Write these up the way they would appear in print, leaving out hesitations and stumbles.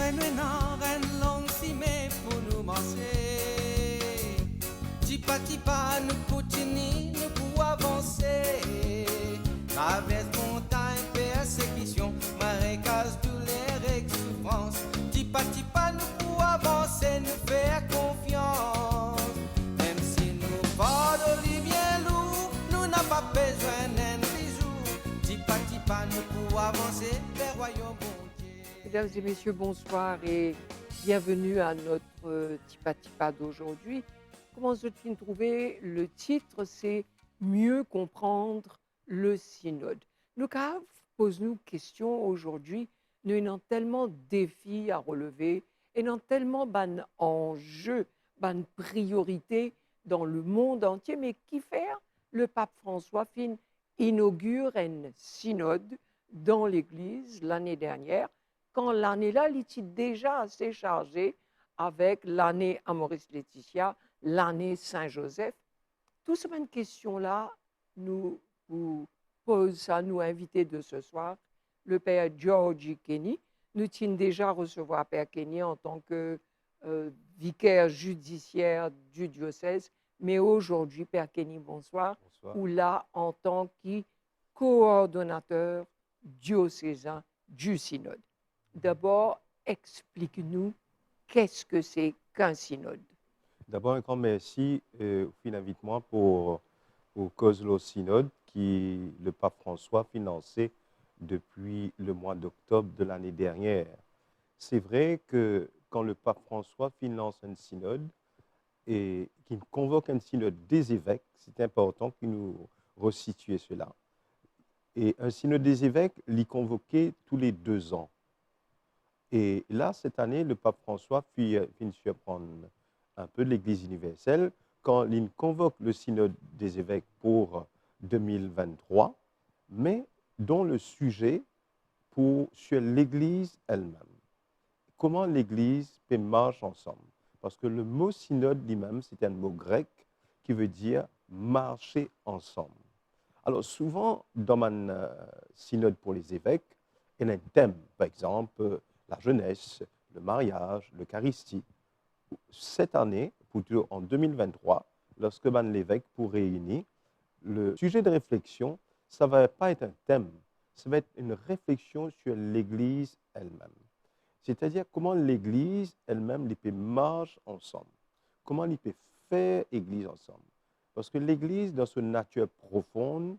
Mais maintenant, ren long si mais pour nous marcher. Tipa, nous continuons, nous pour avancer. Traverse montagne, persécution, marécage, douleur et souffrance. Tipa, nous pour avancer, nous faire confiance. Même si nous pas bien lourd, nous n'avons pas besoin d'un bijou. Tipa, nous pour avancer vers le royaume bon Dieu. Mesdames et messieurs, bonsoir et bienvenue à notre Tipa d'aujourd'hui. Comment vous trouver le titre, c'est Mieux comprendre le synode. Nous posons-nous question aujourd'hui, nous avons tellement de défis à relever et nous avons tellement d'enjeux, de priorités dans le monde entier, mais qui faire le pape François inaugure un synode dans l'Église l'année dernière, quand l'année-là, il était déjà assez chargé avec l'année Amoris Laetitia, l'année Saint-Joseph. Toutes ces questions-là nous posent à nous inviter de ce soir, le Père Georgie Kenny. Nous tînons déjà à recevoir Père Kenny en tant que vicaire judiciaire du diocèse, mais aujourd'hui, Père Kenny, bonsoir, ou là en tant que coordonnateur diocésain du synode. D'abord, explique-nous qu'est-ce que c'est qu'un synode. D'abord, un grand merci, moi pour cause le synode qui le pape François financé depuis le mois d'octobre de l'année dernière. C'est vrai que quand le pape François finance un synode et qu'il convoque un synode des évêques, c'est important qu'il nous resitue cela. Et un synode des évêques l'y convoqué tous les 2 ans. Et là, cette année, le pape François finit sur prendre un peu de l'Église universelle quand il convoque le synode des évêques pour 2023, mais dont le sujet sur l'Église elle-même. Comment l'Église peut marcher ensemble? Parce que le mot synode lui-même, c'est un mot grec qui veut dire marcher ensemble. Alors souvent, dans un synode pour les évêques, il y a un thème, par exemple, la jeunesse, le mariage, l'Eucharistie. Cette année, plutôt en 2023, lorsque l'évêque pour réunir, le sujet de réflexion, ça ne va pas être un thème, ça va être une réflexion sur l'Église elle-même. C'est-à-dire comment l'Église elle-même peut marcher ensemble, comment elle peut faire Église ensemble. Parce que l'Église, dans son nature profonde,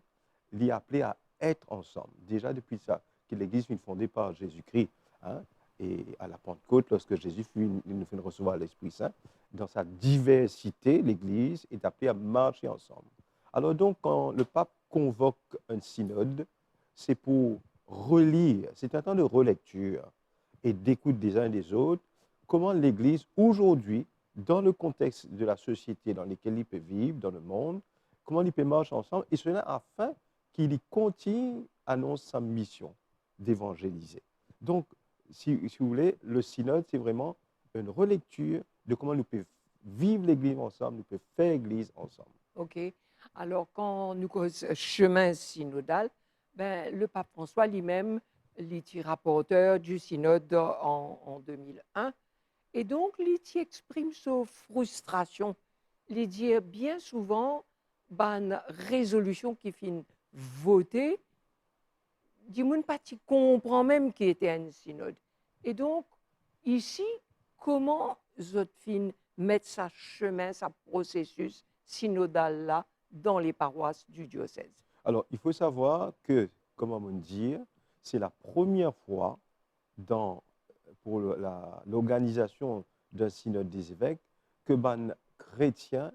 elle est appelée à être ensemble. Déjà depuis ça, que l'Église fut fondée par Jésus-Christ, hein, et à la Pentecôte, lorsque Jésus nous fait recevoir l'Esprit Saint, dans sa diversité, l'Église est appelée à marcher ensemble. Alors donc, quand le pape convoque un synode, c'est pour relire, c'est un temps de relecture et d'écoute des uns et des autres, comment l'Église, aujourd'hui, dans le contexte de la société dans laquelle il peut vivre, dans le monde, comment il peut marcher ensemble, et cela afin qu'il y continue, annonce sa mission d'évangéliser. Donc, si vous voulez, le synode, c'est vraiment une relecture de comment nous pouvons vivre l'Église ensemble, nous pouvons faire l'Église ensemble. OK. Alors, quand nous causons chemin synodal, le pape François lui-même, il était rapporteur du synode en 2001. Et donc, il exprime sa frustration. Il dit bien souvent, une résolution qui finit votée, du monde pas comprend même qu'il était un synode. Et donc, ici, comment Zotfine met sa chemin, sa processus synodal là dans les paroisses du diocèse? Alors, il faut savoir que, comment on dit, c'est la première fois pour l'organisation d'un synode des évêques que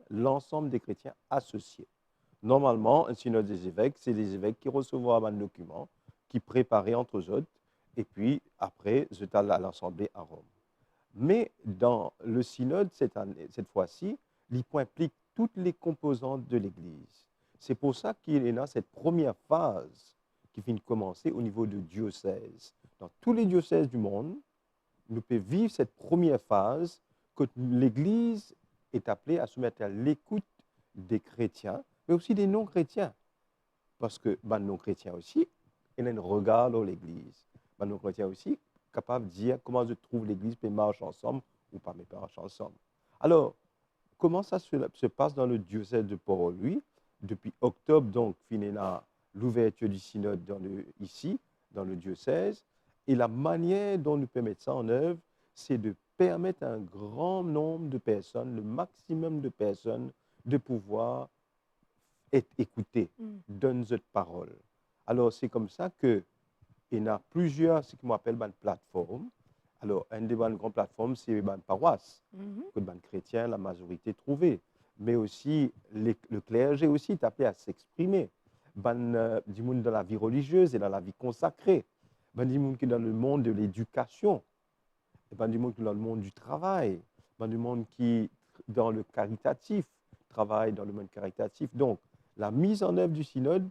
l'ensemble des chrétiens associés. Normalement, un synode des évêques, c'est les évêques qui recevront un document, qui préparaient entre eux autres, et puis après, c'est à l'Assemblée à Rome. Mais dans le synode, cette fois-ci, il implique toutes les composantes de l'Église. C'est pour ça qu'il y a cette première phase qui vient de commencer au niveau du diocèse. Dans tous les diocèses du monde, nous pouvons vivre cette première phase que l'Église est appelée à se mettre à l'écoute des chrétiens, mais aussi des non-chrétiens. Parce que les non-chrétiens aussi, ils ont un regard dans l'Église. Les non-chrétiens aussi, capable de dire comment je trouve l'Église peut marcher ensemble ou pas mais marcher ensemble. Alors, comment ça se passe dans le diocèse de Port-Louis? Depuis octobre, donc, finira l'ouverture du synode ici, dans le diocèse. Et la manière dont nous pouvons mettre ça en œuvre, c'est de permettre à un grand nombre de personnes, le maximum de personnes, de pouvoir être écoutées, donner cette parole. Alors, c'est comme ça qu'il y a plusieurs, ce qu'on appelle une plateforme. Alors, une des grandes plateformes, c'est une paroisse, que les chrétiens, la majorité trouvée. Mais aussi, le clergé aussi est appelé à s'exprimer. Du monde dans la vie religieuse et dans la vie consacrée. Du monde qui est dans le monde de l'éducation. Du monde qui est dans le monde du travail. Du monde qui est dans le caritatif, travaille dans le monde caritatif. Donc, la mise en œuvre du synode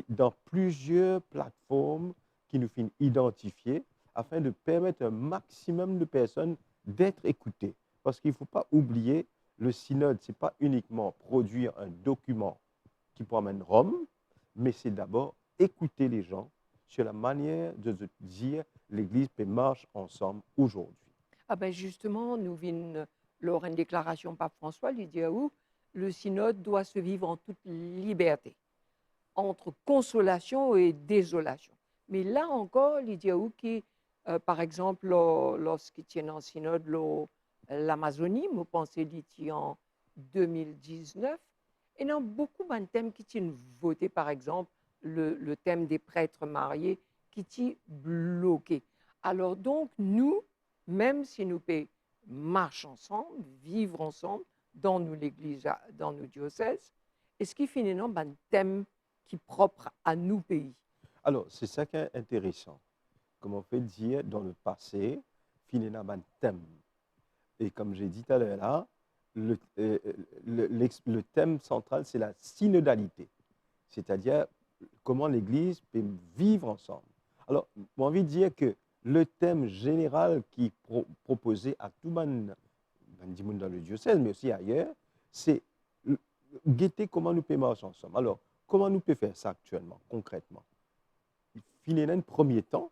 dans plusieurs plateformes qui nous font identifier afin de permettre un maximum de personnes d'être écoutées. Parce qu'il ne faut pas oublier, le synode, ce n'est pas uniquement produire un document qui promène Rome, mais c'est d'abord écouter les gens sur la manière de dire l'Église peut marcher ensemble aujourd'hui. Ah ben justement, nous venons lors d'une déclaration par François, il dit où le synode doit se vivre en toute liberté, entre consolation et désolation. Mais là encore, il dit où qui, par exemple, lorsqu'il tient en synode l'Amazonie, je pense qu'il en 2019, et il y a beaucoup de thèmes qui sont votés, par exemple, le thème des prêtres mariés qui est bloqué. Alors donc, nous, même si nous pouvons marcher ensemble, vivre ensemble dans nos églises, dans nos diocèses, est-ce qu'il finalement un thème qui est propre à nos pays? Alors, c'est ça qui est intéressant. Comme on fait dire, dans le passé, finalement, un thème. Et comme j'ai dit tout à l'heure là, le thème central, c'est la synodalité. C'est-à-dire comment l'Église peut vivre ensemble. Alors, j'ai envie de dire que le thème général qui est proposé à tout le monde dans le diocèse, mais aussi ailleurs, c'est guetter comment nous pouvons marcher ensemble. Alors, comment nous pouvons faire ça actuellement, concrètement? Finalement, un premier temps,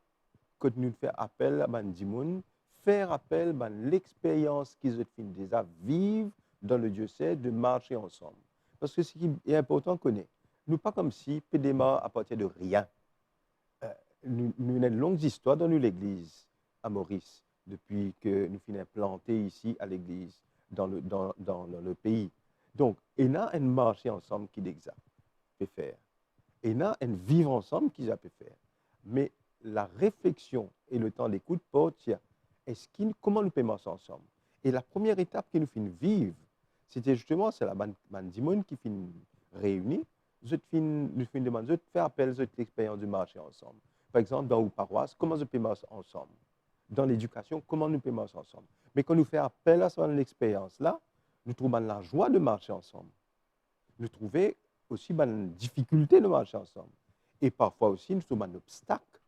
quand nous faisons appel à Bandimoun, faire appel à l'expérience qu'ils ont déjà vivre dans le diocèse de marcher ensemble. Parce que ce qui est important qu'on ait, nous pas comme si peut démarrer à partir de rien. Nous avons une longue histoire dans l'Église à Maurice, depuis que nous finissons planter ici à l'Église, dans le pays. Donc, il y a un marché ensemble qui peut faire. Il y a un vivre ensemble qui peut faire. Mais la réflexion et le temps d'écoute portent comment nous pouvons marcher ensemble. Et la première étape qui nous fait vivre, c'était justement, c'est la bandimone qui fait réunir. Nous demandons de faire appel à l'expérience du marché ensemble. Par exemple, dans une paroisse, comment nous pouvons marcher ensemble? Dans l'éducation, comment nous pouvons marcher ensemble? Mais quand nous faisons appel à cette expérience-là, nous trouvons la joie de marcher ensemble. Nous trouvons aussi une difficulté de marcher ensemble. Et parfois aussi, nous trouvons un obstacle,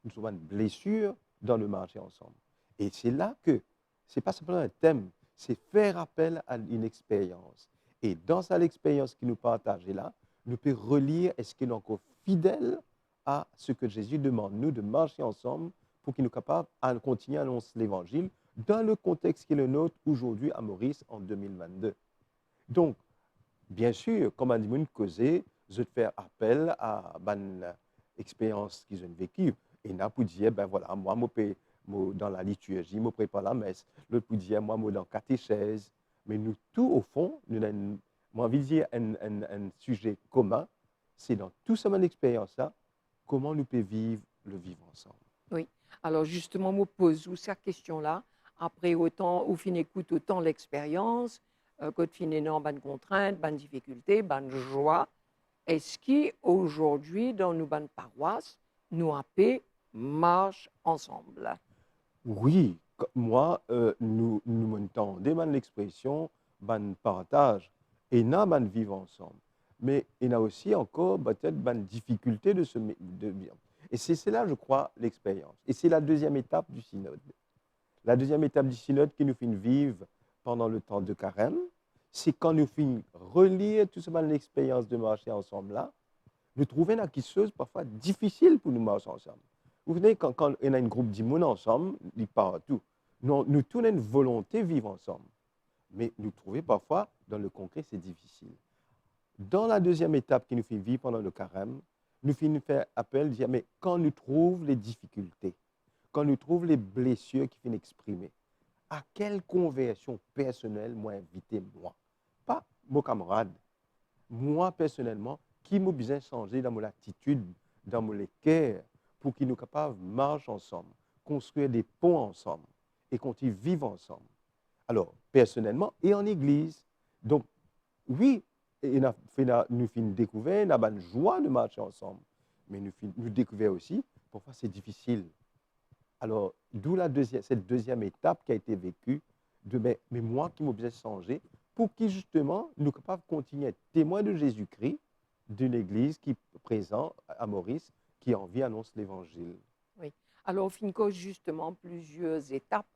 nous trouvons une blessure dans le marcher ensemble. Et c'est là que, ce n'est pas simplement un thème, c'est faire appel à une expérience. Et dans cette expérience qui nous partage là, nous pouvons relire, est-ce qu'il est encore fidèle à ce que Jésus demande, nous, de marcher ensemble pour qu'il nous soit capable de continuer à annoncer l'Évangile dans le contexte qui est le nôtre aujourd'hui à Maurice en 2022. Donc, bien sûr, comme on dit, nous causer, je vais faire appel à l'expérience qu'ils ont vécue. Et là, pour dire, ben voilà, moi, dans la liturgie, je prépare la messe. L'autre pour dire, moi, dans la catéchèse. Mais nous, tout au fond, nous avons, envie de dire, un sujet commun. C'est dans toute cette expérience-là, comment nous pouvons vivre ensemble. Oui. Alors justement, je me pose cette question-là. Après, autant, au fin écoute, autant l'expérience, quand finalement, bonne contrainte, bonne difficulté, bonne joie. Est-ce qu'aujourd'hui, dans nos bonnes paroisses, nous avons marche ensemble? Oui, moi, nous entendons l'expression ban partage et n'a ban vivre ensemble. Mais il y a aussi encore peut-être ban difficulté de vivre. Et c'est là, je crois, l'expérience. Et c'est la deuxième étape du synode. La deuxième étape du synode qui nous fait vivre pendant le temps de carême, c'est quand nous finissons relire tout ce l'expérience de marcher ensemble là, nous trouvons quelque chose parfois difficile pour nous marcher ensemble. Vous venez, quand on a un groupe d'immunes ensemble, ils parlent tout. Nous tous, on a une volonté de vivre ensemble. Mais nous trouvons parfois, dans le concret, c'est difficile. Dans la deuxième étape qui nous fait vivre pendant le carême, nous finissons faire appel, dire, mais quand nous trouvons les difficultés, quand nous trouvons les blessures qui finissent exprimer, à quelle conversion personnelle moi invité, moi? Pas mon camarade. Moi, personnellement, qui m'a besoin de changer dans mon attitude, dans mon cœur, pour qu'ils nous capables de marcher ensemble, construire des ponts ensemble et qu'on y vive ensemble. Alors, personnellement et en église. Donc, oui, nous finissons découvrir, nous avons une joie de marcher ensemble. Mais nous découvrons aussi, parfois c'est difficile. Alors, d'où cette deuxième étape qui a été vécue, de mais moi qui m'a besoin de changer, pour que justement nous soyons capables de continuer à être témoins de Jésus-Christ, d'une église qui est présente à Maurice, qui en vie annonce l'évangile. Oui. Alors, Finco, justement, plusieurs étapes.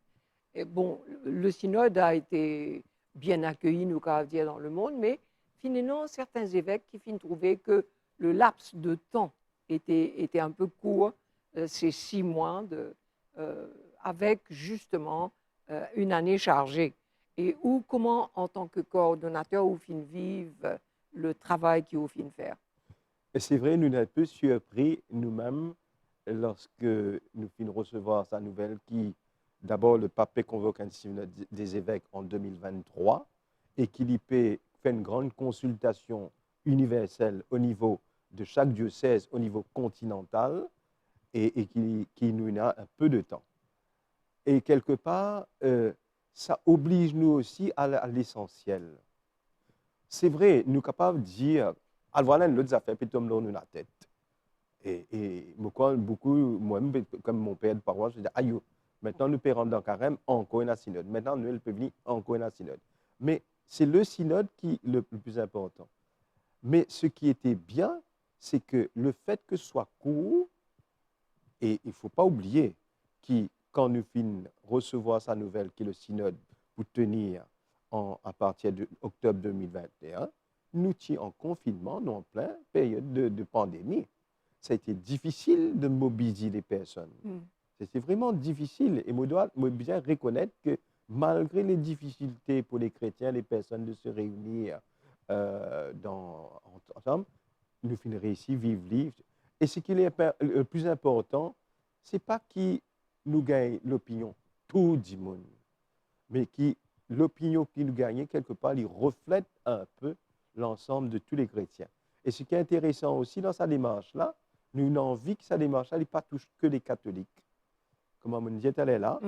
Et bon, le synode a été bien accueilli, nous, qu'à dire, dans le monde, mais finalement, certains évêques qui finissent trouver que le laps de temps était un peu court, ces 6 mois, avec justement une année chargée. Et où, comment, en tant que coordonnateur, vous finissez vivre le travail qu'il vous finissez faire? Et c'est vrai, nous sommes un peu surpris nous-mêmes lorsque nous finissons recevoir sa nouvelle qui, d'abord, le pape convoque un synode des évêques en 2023 et qu'il y fait une grande consultation universelle au niveau de chaque diocèse, au niveau continental, et qui nous a un peu de temps. Et quelque part, ça oblige nous aussi à l'essentiel. C'est vrai, nous sommes capables de dire, ah, voilà une autre affaire, puis tombe dans la tête. Et beaucoup, moi-même, comme mon père de paroisse, je dis, aïe, maintenant nous payons dans le carême, encore un synode. Maintenant, Noël peut venir, encore un synode. Mais c'est le synode qui est le plus important. Mais ce qui était bien, c'est que le fait que ce soit court, et il ne faut pas oublier que quand nous finissons recevoir sa nouvelle, qui est le synode, pour tenir à partir d'octobre 2021, nous sommes en confinement, nous en pleine période de pandémie. Ça a été difficile de mobiliser les personnes. C'était vraiment difficile. Et je dois bien reconnaître que malgré les difficultés pour les chrétiens, les personnes de se réunir ensemble, nous finissons réussi vivre livre. Et ce qui est le plus important, ce n'est pas qui nous gagne l'opinion, tout le monde, mais l'opinion qui nous gagne, quelque part, il reflète un peu l'ensemble de tous les chrétiens. Et ce qui est intéressant aussi dans sa démarche-là, nous avons envie que sa démarche-là ne touche que les catholiques. Comme on me disait, elle est là.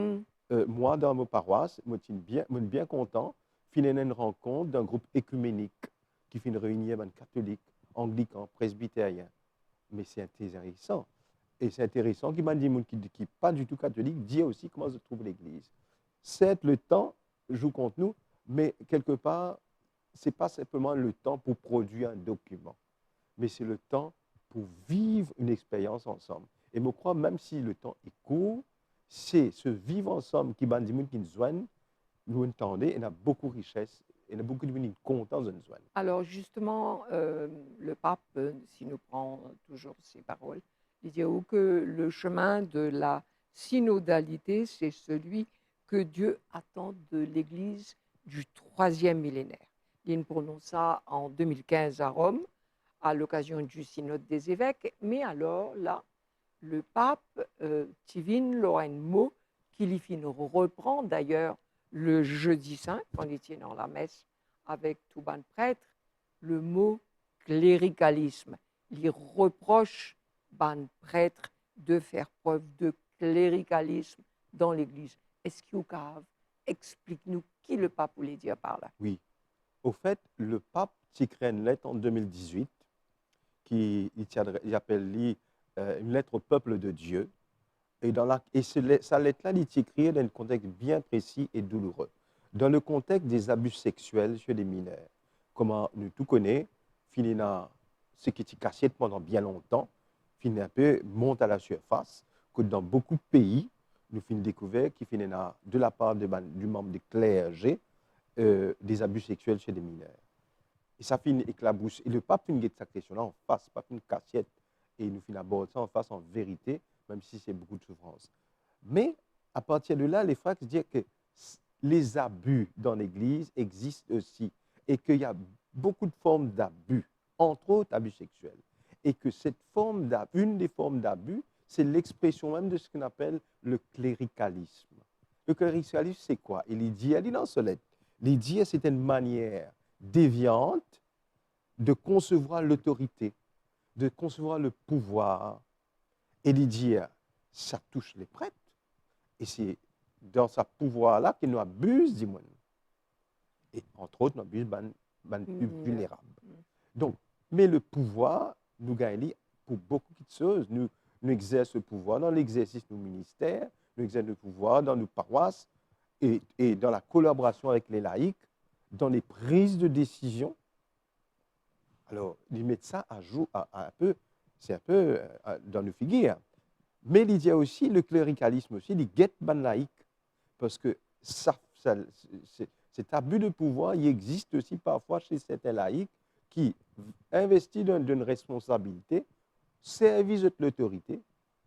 Moi, dans ma paroisse, je suis bien content, finir une rencontre d'un groupe écuménique qui finit réunir un catholique, anglican, presbytérien. Mais c'est intéressant. Et c'est intéressant qu'il m'a dit, qui n'est pas du tout catholique, dit aussi comment se trouve l'Église. Certes, le temps joue contre nous, mais quelque part, ce n'est pas simplement le temps pour produire un document, mais c'est le temps pour vivre une expérience ensemble. Et je crois, même si le temps est court, c'est ce vivre ensemble qui m'a dit qui nous joignent, nous entendez, il y a beaucoup de richesse, il y a beaucoup de contents de nous joindre. Alors justement, le pape, si nous prenons toujours ses paroles, il dit que le chemin de la synodalité, c'est celui que Dieu attend de l'Église du 3e millénaire. Il prononce ça en 2015 à Rome, à l'occasion du synode des évêques. Mais alors là, le pape Tivin Lorraine-Mo, qui reprend d'ailleurs le jeudi saint, quand il tient dans la messe avec tout ban prêtre, le mot cléricalisme. Il reproche ban prêtre de faire preuve de cléricalisme dans l'Église. Est-ce qu'il y a explique-nous qui le pape voulait dire par là? Oui. Au fait, le pape écrit une lettre en 2018 qui appelle une lettre au peuple de Dieu. Et sa lettre-là, il écrit dans un contexte bien précis et douloureux. Dans le contexte des abus sexuels chez les mineurs. Comment nous tout connaissons, Finina, ce qui était caché pendant bien longtemps, Finina un peu monte à la surface, que dans beaucoup de pays, nous finissons découvert qu'il finira de la part du membre du clergé des abus sexuels chez les mineurs. Et ça finit éclabousse. Et le pape finit cette question-là en face, pas une cassette. Et nous finissons aborder ça en face, en vérité, même si c'est beaucoup de souffrance. Mais à partir de là, les frères disent que les abus dans l'Église existent aussi et qu'il y a beaucoup de formes d'abus, entre autres abus sexuels. Et que une des formes d'abus, c'est l'expression même de ce qu'on appelle le cléricalisme. Le cléricalisme, c'est quoi? Il dit dans ce lettre, il dit c'est une manière déviante de concevoir l'autorité, de concevoir le pouvoir. Et il dit, ça touche les prêtres. Et c'est dans ce pouvoir-là qu'ils nous abusent, dis-moi. Et entre autres, nous abusent les plus vulnérables. Donc, mais le pouvoir, nous gagnons pour beaucoup de choses. Nous exerçons le pouvoir dans l'exercice de nos ministères, nous exerçons le pouvoir dans nos paroisses et dans la collaboration avec les laïcs, dans les prises de décision. Alors, ils mettent ça à jour, c'est un peu dans nos figures. Mais il y a aussi le cléricalisme aussi, il guette ban laïque, parce que cet abus de pouvoir, il existe aussi parfois chez certains laïcs qui investissent d'une responsabilité, service de l'autorité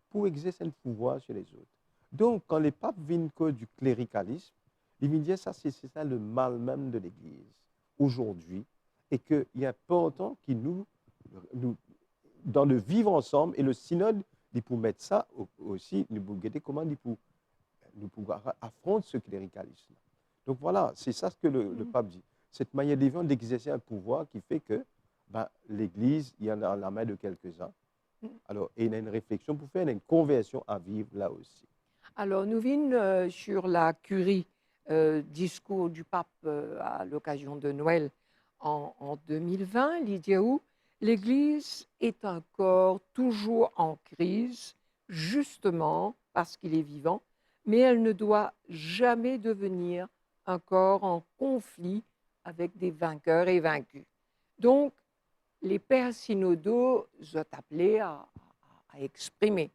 pour exercer un pouvoir sur les autres. Donc, quand les papes viennent du cléricalisme, ils me disent ça, c'est ça le mal même de l'Église aujourd'hui, et qu'il est important que nous, dans le vivre ensemble, et le synode, il pour mettre ça aussi, nous pour guetter comment nous pouvons affronter ce cléricalisme. Donc voilà, c'est ça ce que le pape dit. Cette manière vivante d'exercer un pouvoir qui fait que l'Église, il y en a dans la main de quelques-uns. Alors, il y a une réflexion pour faire une conversion à vivre là aussi. Alors, nous venons sur la curie, discours du pape à l'occasion de Noël en 2020, il dit où l'Église est un corps toujours en crise, justement parce qu'il est vivant, mais elle ne doit jamais devenir un corps en conflit avec des vainqueurs et vaincus. Donc, les pères synodaux sont appelés à exprimer,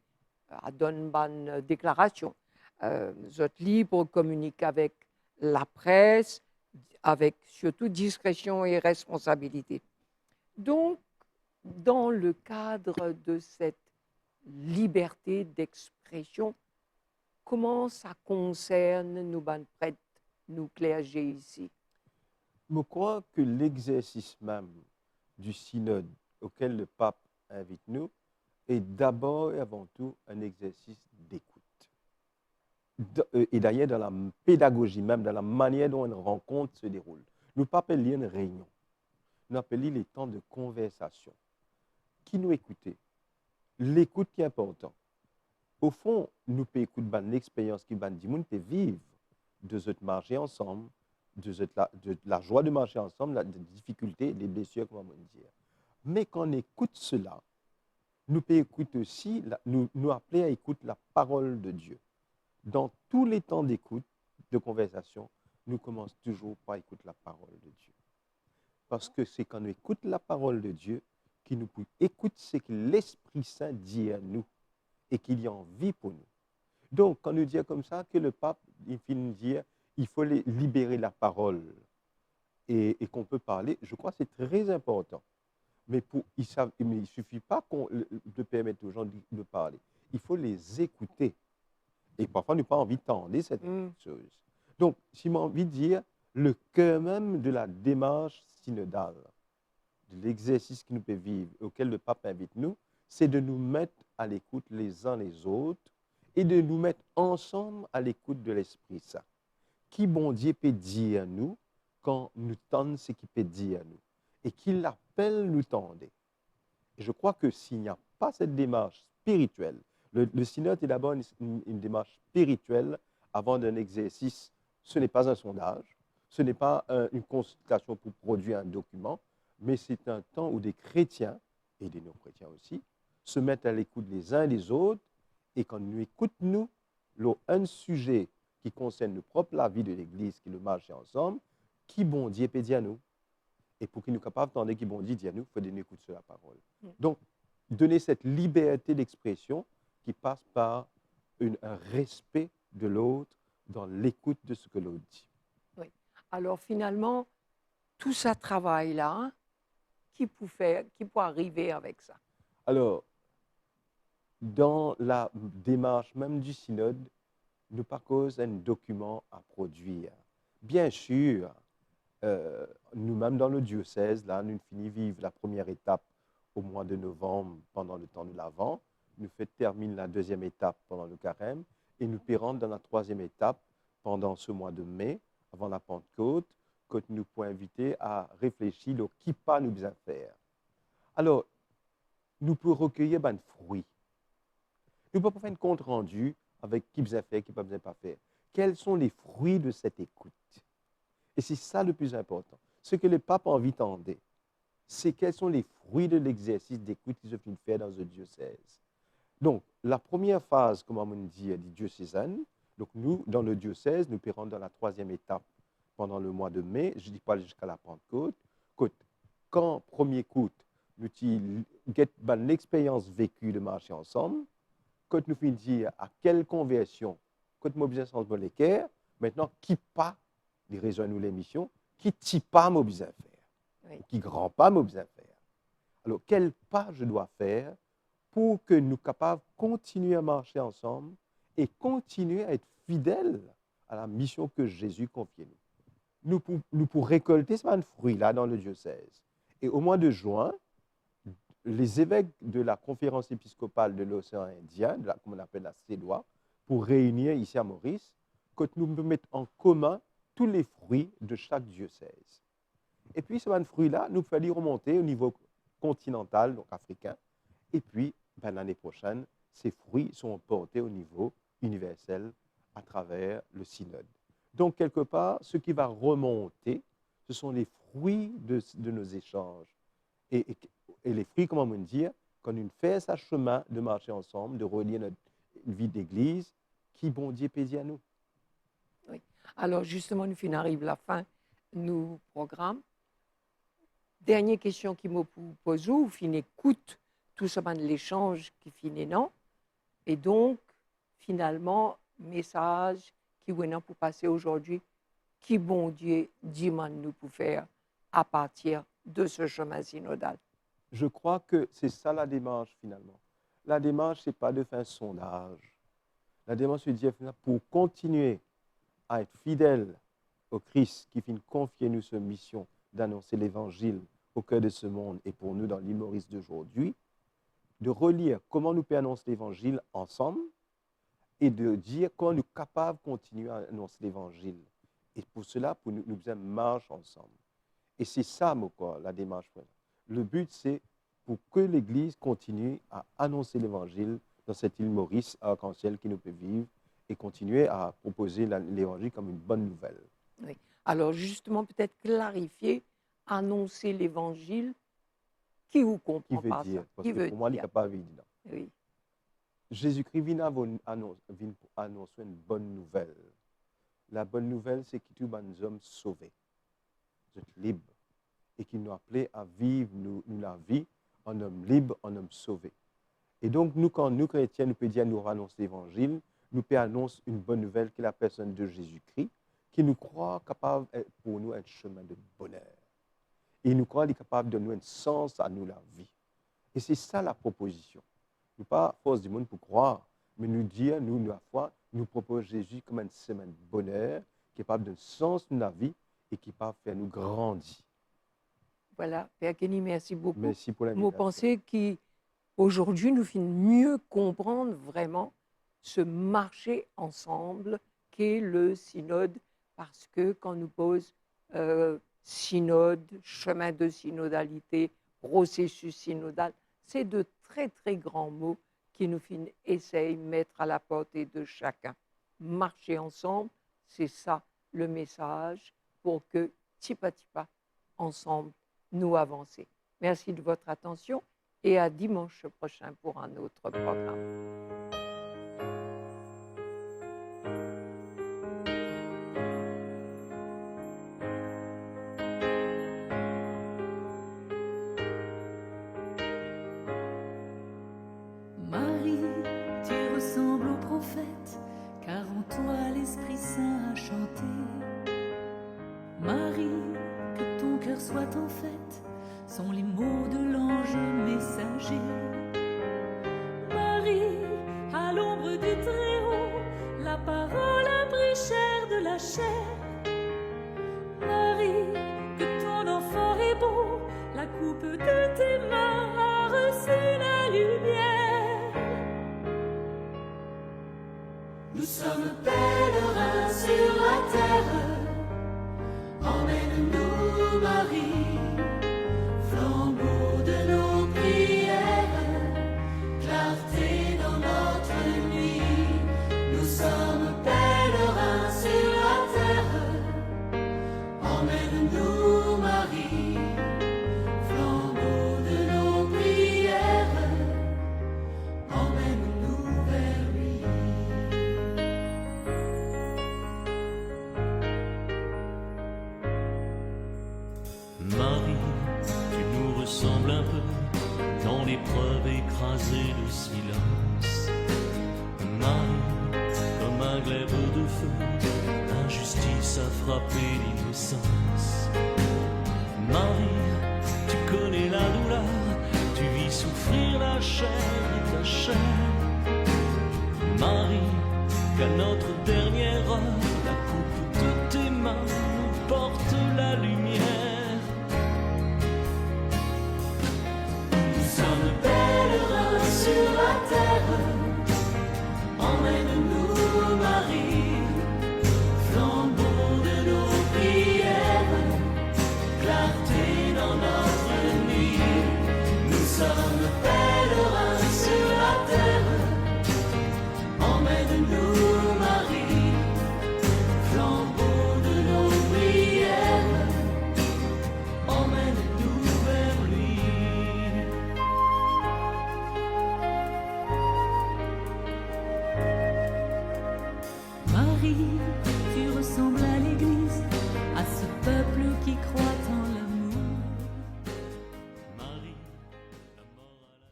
à donner une déclaration. Sont libres, communiquent avec la presse, avec surtout discrétion et responsabilité. Donc, dans le cadre de cette liberté d'expression, comment ça concerne nos prêtres, nous clergés ici? Je crois que l'exercice même du synode auquel le pape invite nous est d'abord et avant tout un exercice d'écoute. Et d'ailleurs, dans la pédagogie même, dans la manière dont une rencontre se déroule. Nous pas appeler une réunion. Nous appelons les temps de conversation. Qui nous écouter? L'écoute qui est important. Au fond, nous pouvons écouter l'expérience qui va nous vivre de cette marcher ensemble, de la joie de marcher ensemble, des difficultés, des blessures, comment on dire. Mais quand on écoute cela, nous pouvons écouter aussi, nous appeler à écouter la parole de Dieu. Dans tous les temps d'écoute, de conversation, nous commençons toujours par écouter la parole de Dieu. Parce que c'est quand nous écoutons la parole de Dieu que nous pouvons écouter ce que l'Esprit Saint dit à nous et qu'il y a envie pour nous. Donc, quand nous disons comme ça que le pape, il finit de dire, il faut libérer la parole et qu'on peut parler, je crois que c'est très important. Mais il ne suffit pas de permettre aux gens de parler. Il faut les écouter. Et parfois, on n'a pas envie d'entendre cette chose. Donc, si j'ai envie de dire, le cœur même de la démarche synodale, de l'exercice que nous pouvons vivre, auquel le pape invite nous, c'est de nous mettre à l'écoute les uns les autres et de nous mettre ensemble à l'écoute de l'Esprit Saint. Qui bon Dieu peut dire à nous quand nous tendons ce qu'il peut dire à nous et qu'il appelle nous tendre. Et je crois que s'il n'y a pas cette démarche spirituelle, le synode est d'abord une démarche spirituelle avant d'un exercice. Ce n'est pas un sondage, ce n'est pas une consultation pour produire un document, mais c'est un temps où des chrétiens, et des non-chrétiens aussi, se mettent à l'écoute les uns des autres, et quand nous écoutons, un sujet qui concerne le propre la vie de l'Église, qui le marche ensemble, qui bon Dieu peut dire à nous. Et pour qu'il nous capable d'entendre qui bon Dieu dit à nous, il faut donner écoute sur la parole. Donc, donner cette liberté d'expression qui passe par un respect de l'autre dans l'écoute de ce que l'autre dit. Oui. Alors finalement, tout ça travail-là, qui peut arriver avec ça? Alors, dans la démarche même du synode, nous pas cause un document à produire. Bien sûr, nous-mêmes dans le diocèse, là, nous finissons vivre la première étape au mois de novembre pendant le temps de l'Avent. Nous terminons la deuxième étape pendant le carême et nous pérons dans la troisième étape pendant ce mois de mai, avant la Pentecôte, que nous pouvons inviter à réfléchir au qui pas nous besoin faire. Alors, nous pouvons recueillir des fruits. Nous pouvons faire un compte rendu avec qui besoin faire, qui pas besoin pas faire. Quels sont les fruits de cette écoute? Et c'est ça le plus important. Ce que le pape a envie d'entendre, c'est quels sont les fruits de l'exercice d'écoute qu'ils ont fait dans le diocèse. Donc, la première phase, comme on dit, du diocésaine. Donc, nous, dans le diocèse, nous pérons dans la troisième étape pendant le mois de mai. Je ne dis pas jusqu'à la Pentecôte. Quand, premier coup, nous avons l'expérience vécue de marcher ensemble, quand nous finissons dire à quelle conversion, quand mobilisation de l'équerre, maintenant, qui pas, les raisons nous l'émission, qui t'y pas mobiliser à faire, qui grand pas mobiliser à faire. Alors, quel pas je dois faire pour que nous capables de continuer à marcher ensemble et continuer à être fidèles à la mission que Jésus confie nous. Nous pour récolter ce fruit-là dans le diocèse. Et au mois de juin, les évêques de la conférence épiscopale de l'océan Indien, comme on appelle la CEDOA, pour réunir ici à Maurice, que nous mettons en commun tous les fruits de chaque diocèse. Et puis, ce fruit-là, nous fallait remonter au niveau continental, donc africain. Et puis, l'année prochaine, ces fruits sont portés au niveau universel à travers le synode. Donc, quelque part, ce qui va remonter, ce sont les fruits de nos échanges. Et les fruits, comment on dit, quand on fait sa chemin de marcher ensemble, de relier notre vie d'église, qui bon Dieu pédit à nous. Oui. Alors, justement, nous finissons arrive la fin nous programme. Dernière question qui me pose, vous finissez écoute tout ça de l'échange qui finit non. Et donc, finalement, message qui est pour passer aujourd'hui, qui bon Dieu demande nous pour faire à partir de ce chemin synodal. Je crois que c'est ça la démarche finalement. La démarche, ce n'est pas de faire un sondage. La démarche, c'est de dire pour continuer à être fidèle au Christ qui finit confier nous cette mission d'annoncer l'évangile au cœur de ce monde et pour nous dans l'île Maurice d'aujourd'hui, de relire comment nous pouvons annoncer l'évangile ensemble et de dire comment nous sommes capables de continuer à annoncer l'évangile. Et pour cela, nous devons marcher ensemble. Et c'est ça, la démarche. Le but, c'est pour que l'Église continue à annoncer l'évangile dans cette île Maurice, arc-en-ciel qui nous peut vivre, et continuer à proposer l'évangile comme une bonne nouvelle. Oui. Alors, justement, peut-être clarifier, annoncer l'évangile, qui vous comprend qui veut pas dire, ça? parce Qui que veut pour moi, il dire? n'est pas évident. Oui. Jésus-Christ vient pour annoncer une bonne nouvelle. La bonne nouvelle, c'est que tous les hommes sauvés, vous êtes libres, et qu'il nous appelait à vivre nous la vie en homme libre, en homme sauvé. Et donc, nous, quand nous, chrétiens, nous pouvons dire, nous annoncer l'évangile, nous pouvons annoncer une bonne nouvelle qui est la personne de Jésus-Christ, qui nous croit capable pour nous un chemin de bonheur. Et nous croit capable de nous un sens à nous la vie. Et c'est ça la proposition. Nous pas force du monde pour croire, mais nous dire, nous, la foi, nous propose Jésus comme un chemin de bonheur, qui est capable de sens de la vie et qui peut faire nous grandir. Voilà, Père Kenny, merci beaucoup. Merci pour Moi, l'invitation. pensez qu'aujourd'hui, nous finissons mieux comprendre vraiment ce marché ensemble qu'est le synode, parce que quand nous pose synode, chemin de synodalité, processus synodal, c'est de très, très grands mots qui nous essayent de mettre à la portée de chacun. Marcher ensemble, c'est ça le message pour que, petit à petit, ensemble, nous avancer. Merci de votre attention et à dimanche prochain pour un autre programme. Marie, tu ressembles au prophète, car en toi l'Esprit Saint a chanté. Marie, que ton cœur soit en fête, sont les mots de l'ange messager. Marie, chair. Marie, que ton enfant est beau, la coupe de tes mains a reçu la lumière. Nous sommes pèlerins sur la terre, emmène-nous Marie, flambeau de nos prières, clarté dans notre nuit. Nous sommes pèlerins sur la terre, emmène-nous Marie, flambeau de nos prières, emmène-nous vers lui. Marie, tu nous ressembles un peu dans l'épreuve écrasée de silence. Marie, comme un glaive de feu, l'injustice a frappé l'innocence. Marie, tu connais la douleur, tu vis souffrir la chair et ta chair.